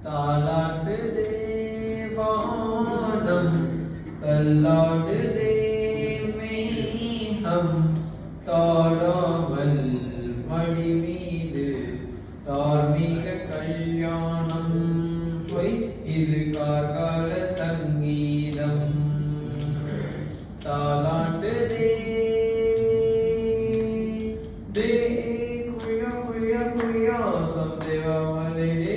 தாலாட்டுதே வானம் தள்ளாடுதே மேகம் தாழாமல் மடி மீது தார்மீக கல்யாணம் பொய் இது கார்கால சங்கீதம் தாலாட்டுதே दे कुया कुया कुया सब देवा वाले दे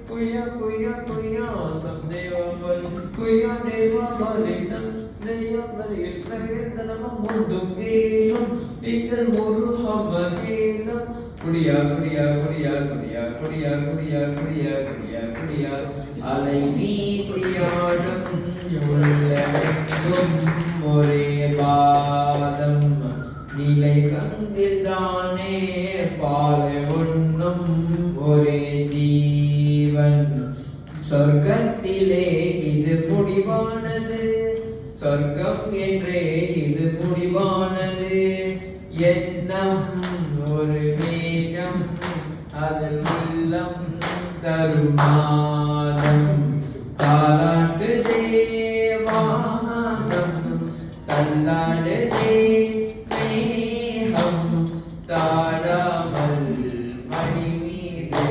कुया कुया कुया सब देवा वाले कुया देवा वाले नम देया वाले करे तनम मुंडुंगेलम इकल मोरु हमगेलम कुड़िया कुड़िया कुड़िया कुड़िया कुड़िया कुड़िया कुड़िया कुड़िया कुड़िया அலை நீ குடியாடும் உள்ளம் ஒரே பாதம் நிலை சங்கில்தானே பாலை ஒன்றும் ஒரே ஜீவன் சொர்க்கத்திலே இது முடிவானது சொர்க்கம் என்றே இது முடிவானது எண்ணம் ஒரு மேகம் அதில் உள்ளம் தருமாதம் தாலாட்டு தேவானம் தள்ளாடுதே மேகம் தாடாமல் மடி மீது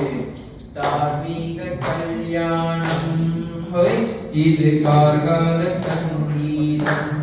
தார்மீக கல்யாணம் ஹொய் இது கார்கால சங்கீதம்